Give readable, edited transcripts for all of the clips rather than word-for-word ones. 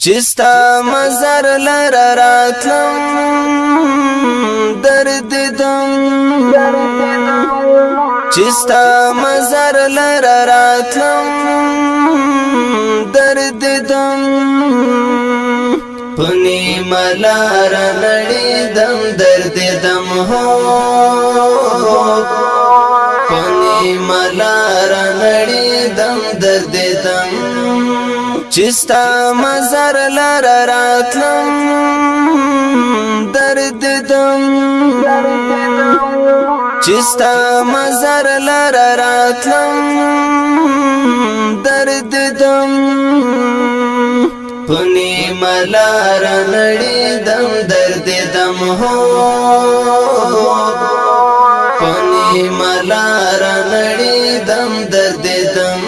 چستا مزار لر راتلم درد دم چستا مزار لر راتلم درد دم پنی ملار نڑی دم درد دم ہو پنی ملار نڑی دم درد دم چستا مزار لر راتلم درد دم چستا مزار لر راتلم درد دم پنی ملار نڑی دم درد دم ہو پنی ملار نڑی دم درد دم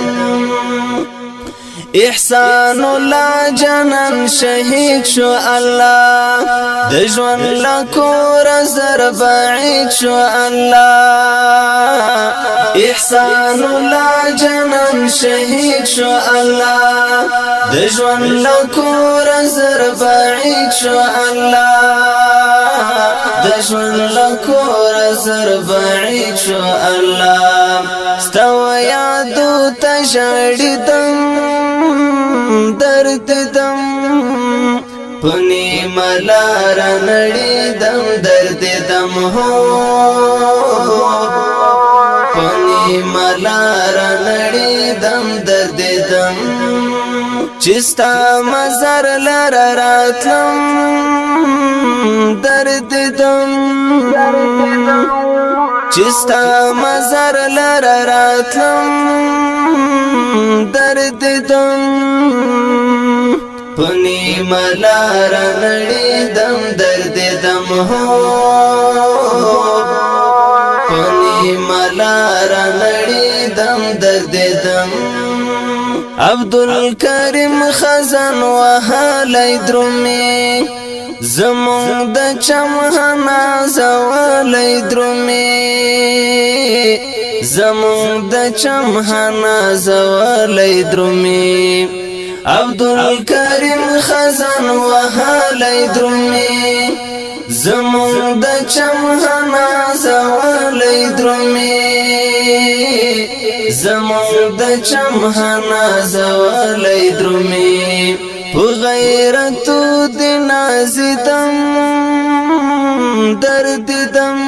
احسان الله جنان شهید شو الله د ژوند لکور زر بعید شو الله احسان الله جنان شهید شو الله د ژوند لکور زر بعید شو الله د ژوند لکور زر بعید شو الله ستو یادو تجړدم درد دم پنی ملار نڑی دم درد دم ہو پنی ملار نڑی دم درد دم چستا مزار لر راتلم درد دم چستا مزار لر راتلم درد دم پنی ملار نڑی دم درد دم ہو پنی ملار نڑی دم درد دم عبدالکریم خزان وحالی درومی زمون د چمحنا زوالی درومی زمون د چمحنا زوالی درومی عبدالکریم خزان وحالی درومی زمون د چمحنا زوالی درومی زمون د چمحنا زوالی درومی غیرتو دی نازدم درد دم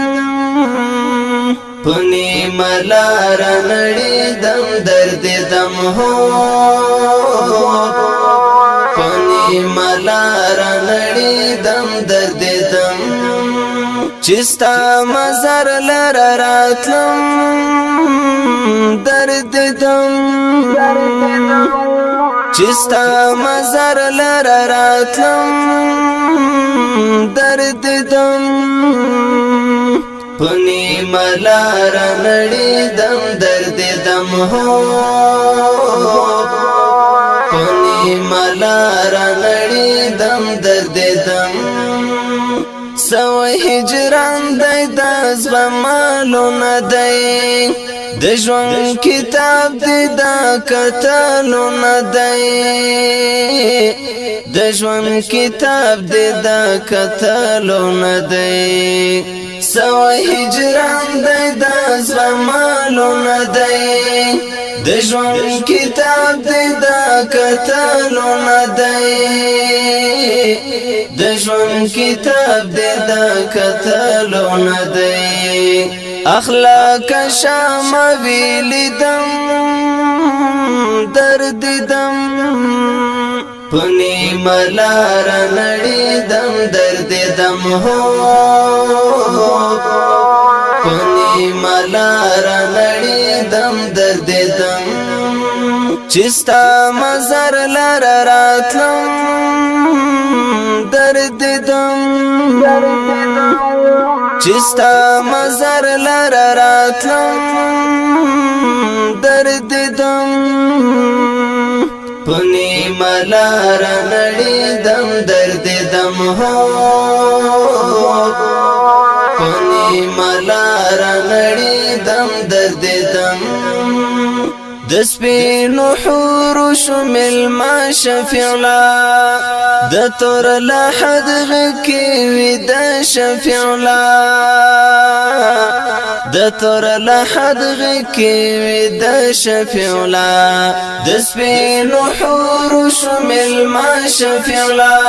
پنی ملار نڑی دم درد دم ہو پنی ملار نڑی دم درد دم چستا مزار لر راتلم درد دم چستا مزار لر راتلم درد دم پنی ملار نڑی دم درد دم ہو پنی ملار نڑی دم درد دم سو هجران دی داز بمالو ندی د ژوند کتاب دی دا کتلو ندی د ژوند کتاب دی دا کتلو ندی سو هجران دی داز بمالو ندی د ژوند کتاب دی دا کتلو ندی د ژوند کتاب دی دا کتلو ندی اخلاق شام ویلی دم درد دم پنی ملار نڑی دم درد دم ہو پنی ملار نڑی دم درد دم چستا مزار لر راتلم درد دم چستا مزار لر راتلم درد دم پنی ملار نڑی دم درد دم ہو پنی ملار نڑی دم درد دم دسپینو حور شمل ما شفعلا د تور لحد غکی وی د شفیع الله د تور لحد غکی وی د شفیع الله د سپینو حور شمل ما شفیع الله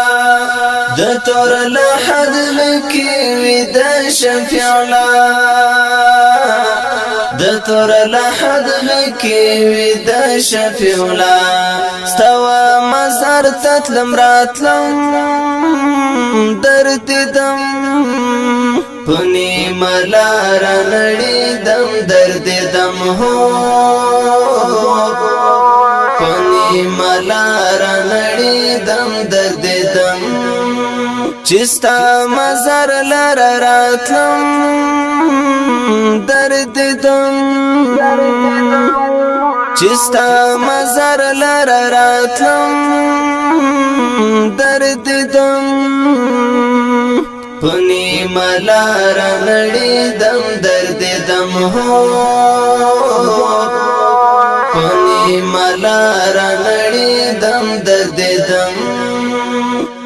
د تور لحد غکی وی د شفیع الله د تور لحد غکی وی د شفیع الله استوا مزار تتلم راتلم درد دم پنی ملار نړی دم درد دم هو پنی ملار نړی دم درد دم چستا مزار لار راتلم درد دم چستا مزار لار راتلم درد دم پنی ملار نړی دم درد دم هو پنی ملار نړی دم درد دم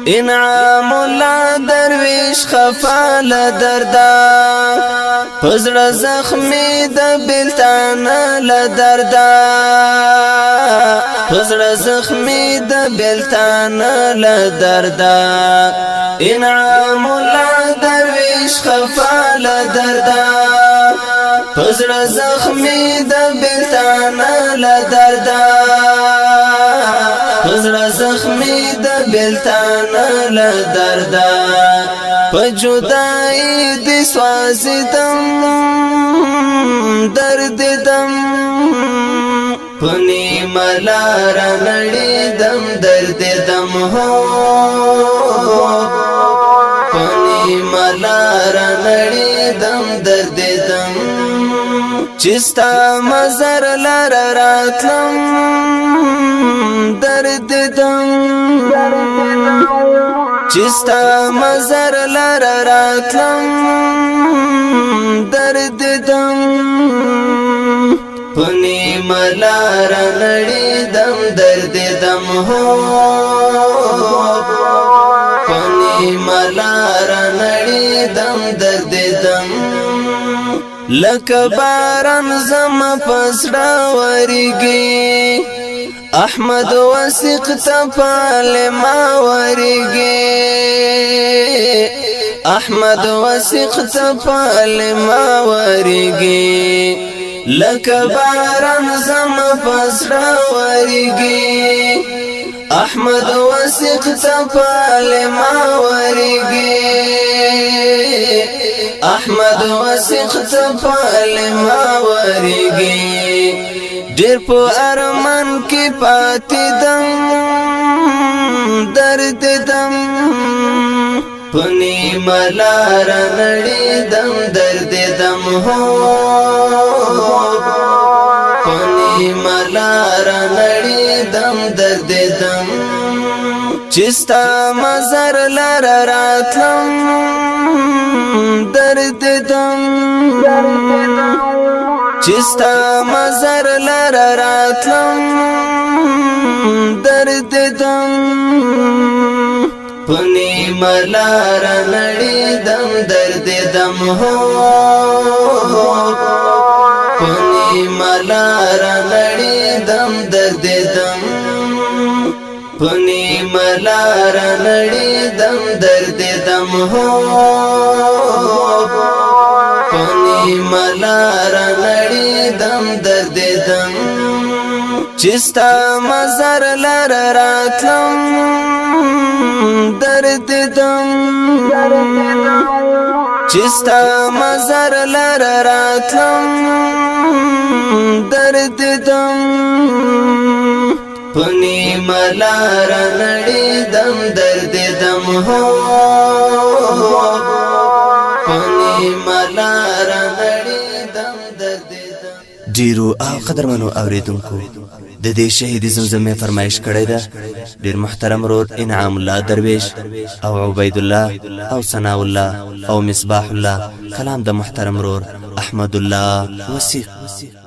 انعام الله درویش خفال دردا پزړ زخمی د بلتان ل دردا پزړ زخمی د بلتان ل دردا انعام الله درویش خفال دردا پزړ زخمی د بلتان ل دردا پزړ زخمی د بلتان ل دردا پجدای د سوازدم درد دم پنی ملار نړی دم درد دم هو پنی ملار نړی دم درد دم چستا مزر لار راتلم درد دم چستا مزر لار راتلم درد دم پنی ملار نړی دم درد دم هو پنی ملار نړی دم درد دم لک باران زم پسړه ورګي احمد وثق تپال ما ورګي احمد وثق تپال ما ورګي لک باران زم پسړه ورګي احمد وثق تپال ما ورګي احمد وثق تپال ما ورګي ډېر په ارمان کې پاتې دم درد دم پنی ملار نړی دم درد دم هو پنی ملار نړی دم درد دم چستا مزار لار راتلم درد دم چستا مزار لار راتلم درد دم پنی ملار نړی دم درد دم هو پنی ملار نړی دم درد دم پنی ملار نړی دم درد دم هو پنی ملار نړی دم درد دم چستا مزار لار راتلم درد دم چستا مزار لار راتلم درد دم پنی ملار نړی دم درد دم هو پنی ملار نړی دم درد دم ډیرو او قدرمنو اوریدونکو د دې شهید زمزمه فرمایش کړی ده ډیر محترم رور انعام الله درویش او عبید الله او ثنا الله او مصباح الله کلام د محترم رور احمد الله وثیق